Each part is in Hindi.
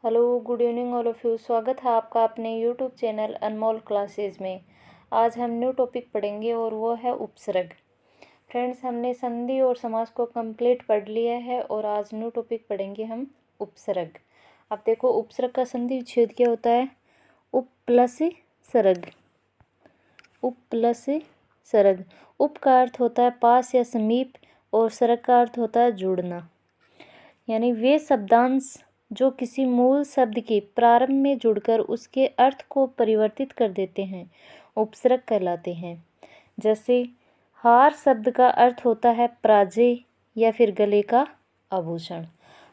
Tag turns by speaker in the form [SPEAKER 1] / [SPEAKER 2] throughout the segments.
[SPEAKER 1] Hello, good evening all of you. स्वागत है आपका अपने यूट्यूब चैनल अनमोल क्लासेस में। आज हम न्यू टॉपिक पढ़ेंगे और वो है उपसर्ग। फ्रेंड्स, हमने संधि और समास को कंप्लीट पढ़ लिया है और आज न्यू टॉपिक पढ़ेंगे हम उपसर्ग। अब देखो, उपसर्ग का संधि विच्छेद क्या होता है? उप प्लस सरग। उप प्लस सरग। उप का अर्थ होता है पास या समीप और सरग का अर्थ होता है जुड़ना। यानी वे शब्दांश जो किसी मूल शब्द के प्रारंभ में जुड़कर उसके अर्थ को परिवर्तित कर देते हैं उपसर्ग कहलाते हैं। जैसे हार शब्द का अर्थ होता है प्राजेय या फिर गले का आभूषण।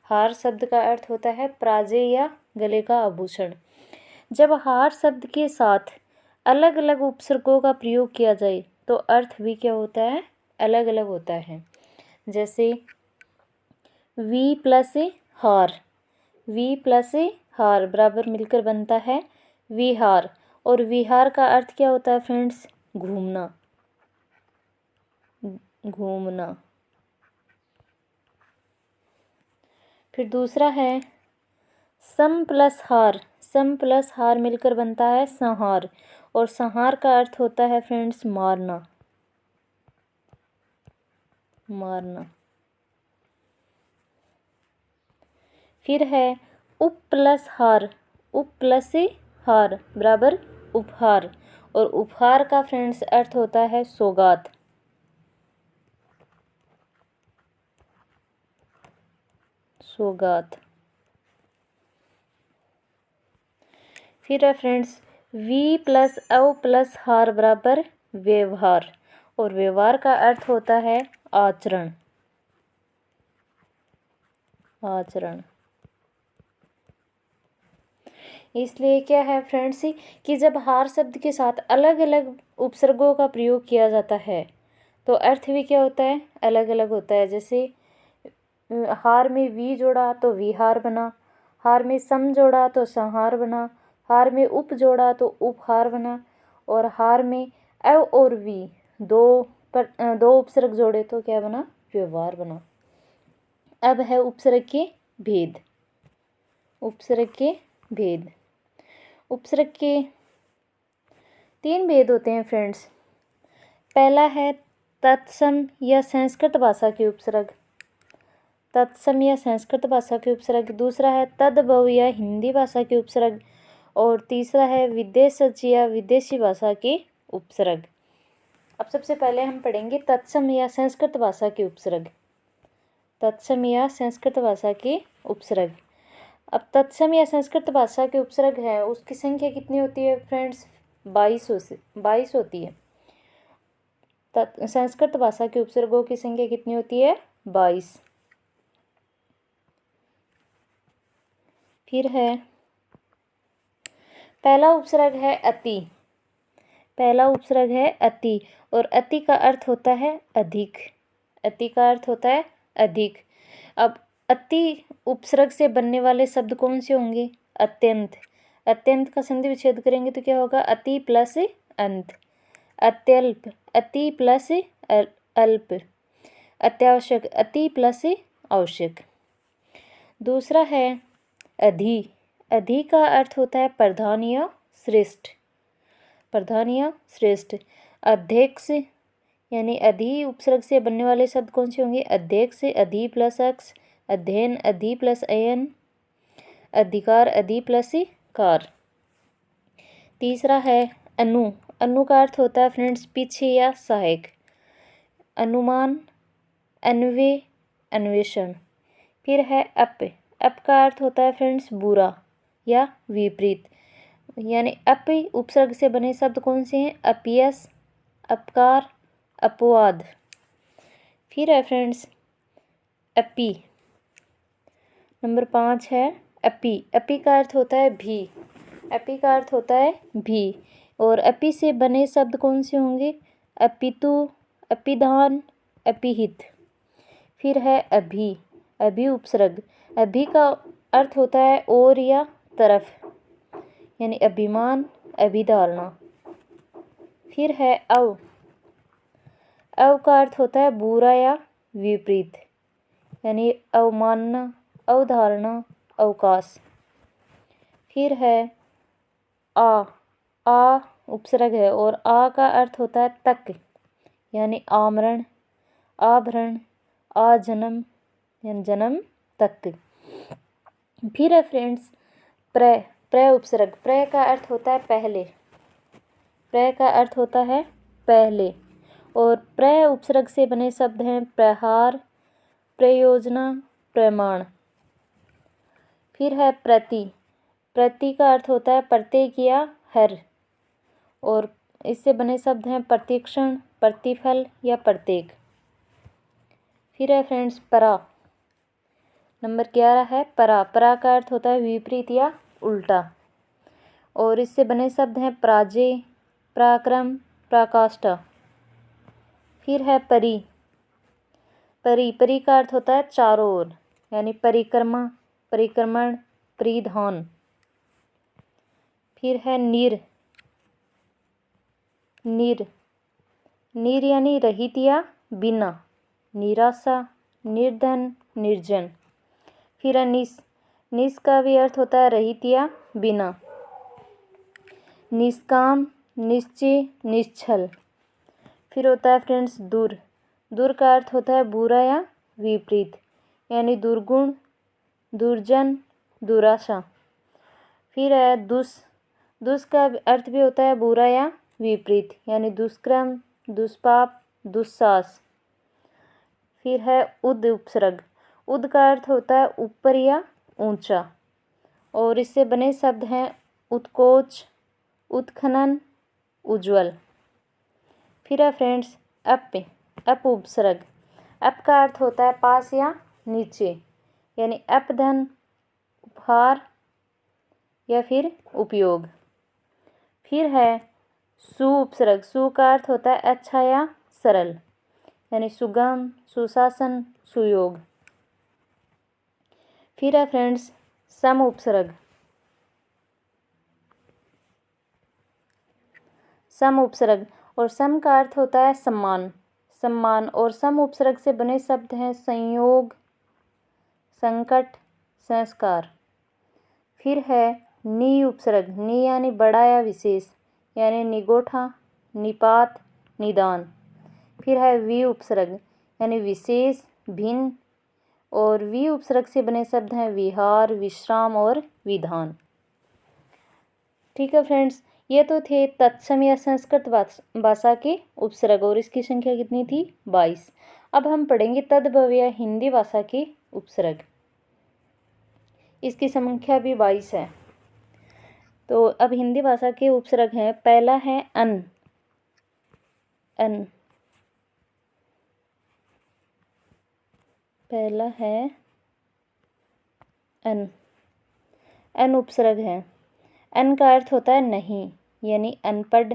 [SPEAKER 1] हार शब्द का अर्थ होता है प्राजेय या गले का आभूषण। जब हार शब्द के साथ अलग अलग उपसर्गों का प्रयोग किया जाए तो अर्थ भी क्या होता है? अलग अलग होता है। जैसे वी प्लस हार, वी प्लस हार बराबर मिलकर बनता है विहार। और विहार का अर्थ क्या होता है फ्रेंड्स? घूमना, घूमना। फिर दूसरा है सम प्लस हार, सम प्लस हार मिलकर बनता है संहार। और संहार का अर्थ होता है फ्रेंड्स मारना, मारना। फिर है उप प्लस हार, उप प्लस हार बराबर उपहार। और उपहार का फ्रेंड्स अर्थ होता है सौगात, सौगात। फिर है फ्रेंड्स वी प्लस अव प्लस हार बराबर व्यवहार। और व्यवहार का अर्थ होता है आचरण, आचरण। इसलिए क्या है फ्रेंड्स कि जब हार शब्द के साथ अलग अलग उपसर्गों का प्रयोग किया जाता है तो अर्थ भी क्या होता है? अलग अलग होता है। जैसे हार में वी जोड़ा तो विहार बना, हार में सम जोड़ा तो संहार बना, हार में उप जोड़ा तो उपहार बना, और हार में अव और वी दो उपसर्ग जोड़े तो क्या बना? व्यवहार बना। अब है उपसर्ग के भेद। उपसर्ग के भेद। उपसर्ग के 3 भेद होते हैं फ्रेंड्स। पहला है तत्सम या संस्कृत भाषा के उपसर्ग, तत्सम या संस्कृत भाषा के उपसर्ग। दूसरा है तद्भव या हिंदी भाषा के उपसर्ग। और तीसरा है विदेशज या विदेशी भाषा के उपसर्ग। अब सबसे पहले हम पढ़ेंगे तत्सम या संस्कृत भाषा के उपसर्ग, तत्सम या संस्कृत भाषा के उपसर्ग। अब तत्सम या संस्कृत भाषा के उपसर्ग है उसकी संख्या कितनी होती है फ्रेंड्स? 22 होती है। संस्कृत भाषा के उपसर्गों की संख्या कितनी होती है? 22। फिर है पहला उपसर्ग है अति। पहला उपसर्ग है अति। और अति का अर्थ होता है अधिक, अति का अर्थ होता है अधिक। अब अति उपसर्ग से बनने वाले शब्द कौन से होंगे? अत्यंत। अत्यंत का संधि विच्छेद करेंगे तो क्या होगा? अति प्लस अंत। अत्यल्प, अति प्लस अल्प। अत्यावश्यक, अति प्लस आवश्यक। दूसरा है अधि। अधि का अर्थ होता है प्रधान या श्रेष्ठ, प्रधान या श्रेष्ठ। अध्यक्ष यानी अधि उपसर्ग से बनने वाले शब्द कौन से होंगे? अध्यक्ष, अधि प्लस अक्ष, अध्ययन, अधि प्लस अयन, अधिकार, अधि प्लस कार। तीसरा है अनु। अनु का अर्थ होता है फ्रेंड्स पीछे या सहायक। अनुमान, अन्वय, अन्वेषण। फिर है अप। अप का अर्थ होता है फ्रेंड्स बुरा या विपरीत। यानी अप उपसर्ग से बने शब्द कौन से हैं? अपयश, अपकार, अपवाद। फिर है फ्रेंड्स अपि। नंबर 5 है अपि। अपि का अर्थ होता है भी, अपि का अर्थ होता है भी। और अपि से बने शब्द कौन से होंगे? अपितु, अपिधान, अपिहित। फिर है अभि। अभि उपसर्ग। अभि का अर्थ होता है और या तरफ, यानी अभिमान, अभिधारणा। फिर है अव। अव का अर्थ होता है बुरा या विपरीत, यानी अवमानना, अवधारणा, अवकाश। फिर है आ उपसर्ग है और आ का अर्थ होता है तक, यानी आमरण, आभरण, आजन्म यानी जन्म तक। फिर है फ्रेंड्स प्र उपसर्ग। प्र का अर्थ होता है पहले, प्र का अर्थ होता है पहले और प्र उपसर्ग से बने शब्द हैं प्रहार, प्रयोजना, प्रमाण। फिर है प्रति। प्रति का अर्थ होता है प्रत्येक या हर और इससे बने शब्द हैं प्रतिक्षण, प्रतिफल या प्रत्येक। फिर है फ्रेंड्स परा। नंबर 11 है परा। परा का अर्थ होता है विपरीत या उल्टा और इससे बने शब्द हैं पराजय, पराक्रम, पराकाष्ठा। फिर है परि। परि का अर्थ होता है चारों ओर, यानी परिक्रमा, परिक्रमण, परिधान। फिर है निर। निर यानी रहित या बिना, निराशा, निर्धन, निर्जन। फिर है निस का भी अर्थ होता है रहित या बिना, निष्काम, निश्चय, निश्चल। फिर होता है फ्रेंड्स दूर का अर्थ होता है बुरा या विपरीत, यानी दुर्गुण, दुर्जन, दुराशा। फिर है दुष् का अर्थ भी होता है बुरा या विपरीत, यानी दुष्कर्म, दुष्पाप, दुस्साहस। फिर है उद उपसर्ग। उद का अर्थ होता है ऊपर या ऊंचा और इससे बने शब्द हैं उत्कोच, उत्खनन, उज्ज्वल। फिर है फ्रेंड्स अप उपसर्ग। अप का अर्थ होता है पास या नीचे, यानी अपधन, उपहार या फिर उपयोग। फिर है सु उपसर्ग। सु का अर्थ होता है अच्छा या सरल, यानी सुगम, सुशासन, सुयोग। फिर है फ्रेंड्स सम उपसर्ग। सम उपसर्ग और सम का अर्थ होता है सम्मान और सम उपसर्ग से बने शब्द हैं संयोग, संकट, संस्कार। फिर है नि उपसर्ग। नि यानी बड़ा या विशेष, यानी निगोठा, निपात, निदान। फिर है वि उपसर्ग यानी विशेष, भिन्न और वि उपसर्ग से बने शब्द हैं विहार, विश्राम और विधान। ठीक है फ्रेंड्स, ये तो थे तत्सम या संस्कृत भाषा के उपसर्ग और इसकी संख्या कितनी थी 22। अब हम पढ़ेंगे तद्भव या हिंदी भाषा के उपसर्ग। इसकी संख्या भी 22 है। तो अब हिंदी भाषा के उपसर्ग हैं। पहला है अन। पहला है अन उपसर्ग है। अन का अर्थ होता है नहीं, यानी अनपढ़,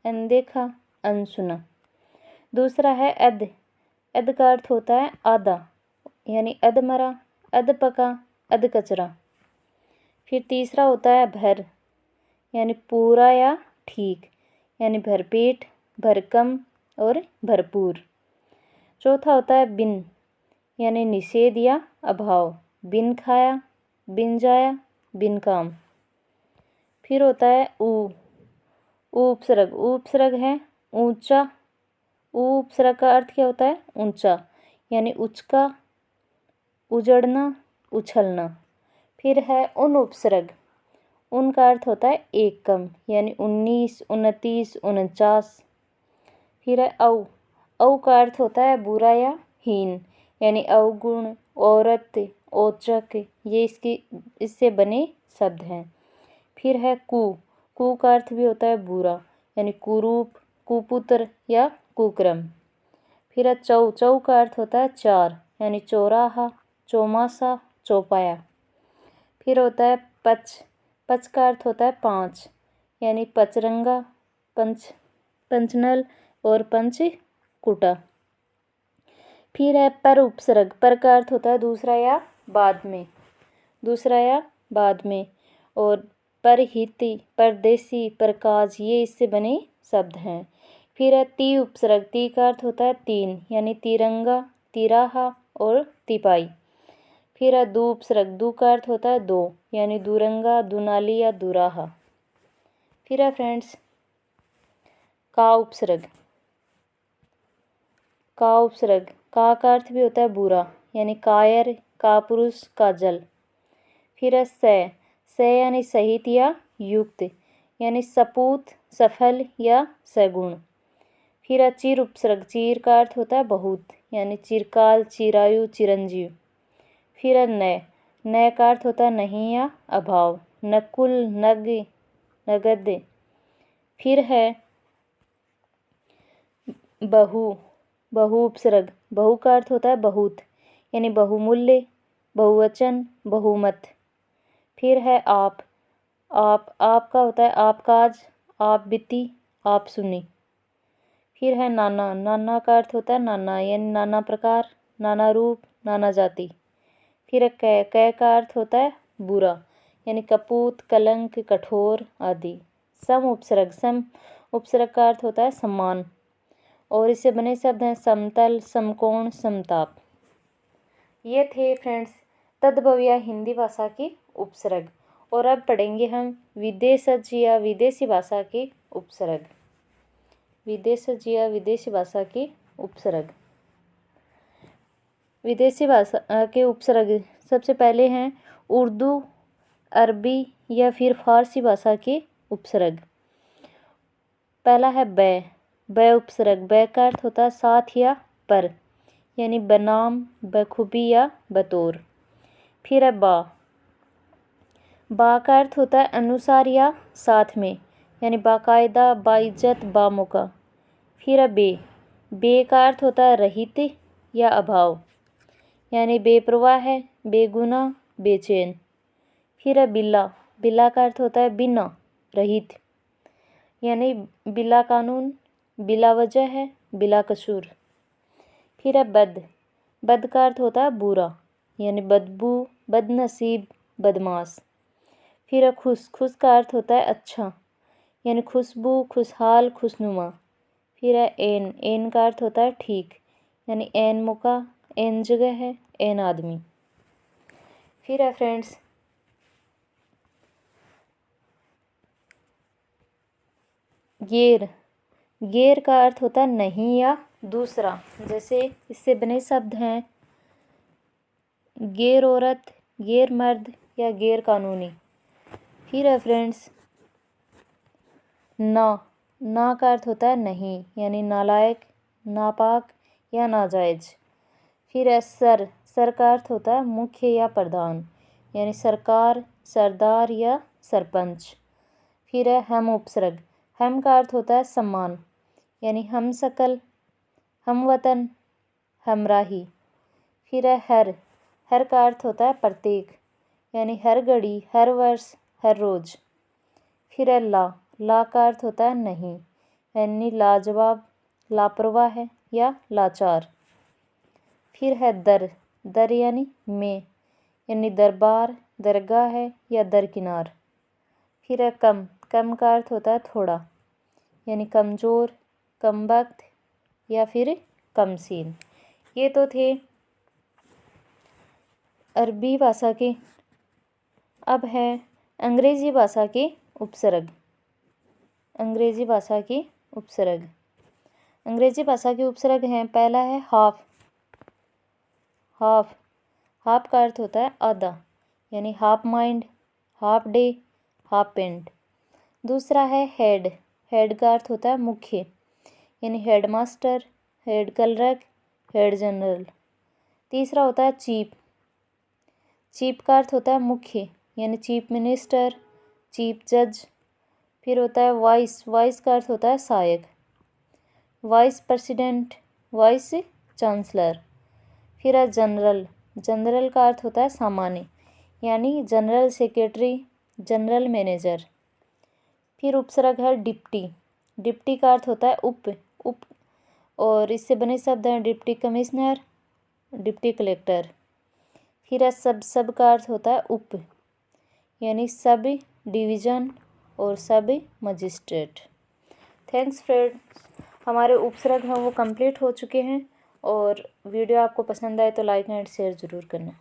[SPEAKER 1] अनदेखा, अनसुना। दूसरा है अध का अर्थ होता है आधा, यानी अधमरा, अधपका, अधकचरा। फिर तीसरा होता है भर, यानी पूरा या ठीक, यानी भरपेट, भरकम और भरपूर। चौथा होता है बिन, यानी निषेध या अभाव, बिन खाया, बिन जाया, बिन काम। फिर होता है ऊ उपसर्ग। ऊ उपसर्ग है ऊंचा। ऊ उपसर्ग का अर्थ क्या होता है ऊंचा, यानी उचका, उजड़ना, उछलना। फिर है उन उपसर्ग। उन का अर्थ होता है एक कम, यानी 19, 29, 49। फिर है औ का अर्थ होता है बुरा या हीन, यानी अवगुण, औरत, औचक, ये इससे बने शब्द हैं। फिर है कु का अर्थ भी होता है बुरा, यानी कुरूप, कुपुत्र या कुक्रम। फिर है चौ का अर्थ होता है चार, यानी चौराहा, चौमासा, चौपाया। फिर होता है पच का अर्थ होता है पाँच, यानी पचरंगा, पंचनल और पंचकुटा। फिर है पर उपसर्ग। पर का अर्थ होता है दूसरा या बाद में और परहित, परदेसी, प्रकाश, ये इससे बने शब्द हैं। फिर है ती उपसर्ग। ती का अर्थ होता है तीन, यानी तिरंगा, तिराहा और तिपाई। फिर है दू उपसर्ग, दू का अर्थ होता है दो, यानी दूरंगा, दुनाली या दुराहा। फिर है फ्रेंड्स का उपसर्ग, का उपसर्ग, का अर्थ भी होता है बुरा, यानी कायर, कापुरुष, काजल। फिर है से यानी सहित या युक्त, यानी सपूत, सफल या सगुण। फिर है चिर उपसर्ग, चीर का अर्थ होता है बहुत, यानी चिरकाल, चिरायु, चिरंजीव। फिर है नय का अर्थ होता है नहीं या अभाव, नकुल, नग, नगद। फिर है बहु उपसर्ग, बहु का अर्थ होता है बहुत, यानी बहुमूल्य, बहुवचन, बहुमत। फिर है आप का होता है आप काज, आप बीती, आप सुनी। फिर है नाना का अर्थ होता है नाना, यानी नाना प्रकार, नाना रूप, नाना जाति। फिर है कै का अर्थ होता है बुरा, यानी कपूत, कलंक, कठोर आदि। सम उपसर्ग का अर्थ होता है सम्मान, और इससे बने शब्द हैं समतल, समकोण, समताप। ये थे फ्रेंड्स तद्भव हिंदी भाषा की उपसर्ग। और अब पढ़ेंगे हम विदेशज या विदेशी भाषा की उपसर्ग। विदेशज या विदेशी भाषा की उपसर्ग। विदेशी भाषा के उपसर्ग सबसे पहले हैं उर्दू, अरबी या फिर फारसी भाषा की उपसर्ग। पहला है बै उपसर्ग, बै का अर्थ होता है साथ या पर, यानी बनाम, बखूबी या बतौर। फिर है बा का अर्थ होता है अनुसार या साथ में, यानी बाकायदा, बाइज्जत, बामौका। फिर है बे का अर्थ होता है रहित या अभाव, यानी बेपरवाह है, बेगुनाह, बेचैन। फिर है बिला का अर्थ होता है बिना, रहित, यानी बिला कानून, बिला वजह है, बिला कसूर। फिर है बद का अर्थ होता है बुरा, यानी बदबू, बदनसीब, बदमाश। फिर है खुश का अर्थ होता है अच्छा, यानी खुशबू, खुशहाल, खुशनुमा। फिर है एन का अर्थ होता है ठीक, यानी एन मौका, एन जगह है, एन आदमी। फिर है फ्रेंड्स गेर का अर्थ होता है नहीं या दूसरा। जैसे इससे बने शब्द हैं गैर औरत, गैर मर्द या गैर कानूनी। फिर है फ्रेंड्स ना का अर्थ होता है नहीं, यानी नालायक, नापाक या नाजायज। फिर है सर का अर्थ होता है मुख्य या प्रधान, यानी सरकार, सरदार या सरपंच। फिर है हम उपसर्ग, हम का अर्थ होता है सम्मान, यानी हम सकल, हम वतन, हमराही। फिर है हर का अर्थ होता है प्रत्येक, यानी हर घड़ी, हर वर्ष, हर रोज। फिर है ला का अर्थ होता है नहीं, यानी लाजवाब, लापरवाह है या लाचार। फिर है दर यानी में, यानी दरबार, दरगाह है या दरकिनार। फिर है कम का अर्थ होता है थोड़ा, यानी कमज़ोर, कमबख्त या फिर कमसीन। ये तो थे अरबी भाषा के। अब है अंग्रेज़ी भाषा के उपसर्ग। अंग्रेज़ी भाषा की उपसर्ग। अंग्रेज़ी भाषा के उपसर्ग हैं, पहला है हाफ का अर्थ होता है आधा, यानी half mind, half day, half pant. दूसरा है हेड का अर्थ होता है मुख्य, यानी head master, head clerk, head general. तीसरा होता है चीफ का अर्थ होता है मुख्य, यानी चीफ मिनिस्टर, चीफ जज। फिर होता है वाइस का अर्थ होता है सहायक, वाइस प्रेसिडेंट, वाइस चांसलर। फिर है जनरल का अर्थ होता है सामान्य, यानी जनरल सेक्रेटरी, जनरल मैनेजर। फिर उपसर्ग है डिप्टी का अर्थ होता है उप और इससे बने शब्द हैं डिप्टी कमिश्नर, डिप्टी कलेक्टर। फिर है सब का अर्थ होता है उप, यानी सब डिवीज़न और सब मजिस्ट्रेट। थैंक्स फ्रेंड्स, हमारे उपसर्ग हैं वो कंप्लीट हो चुके हैं। और वीडियो आपको पसंद आए तो लाइक एंड शेयर ज़रूर करना।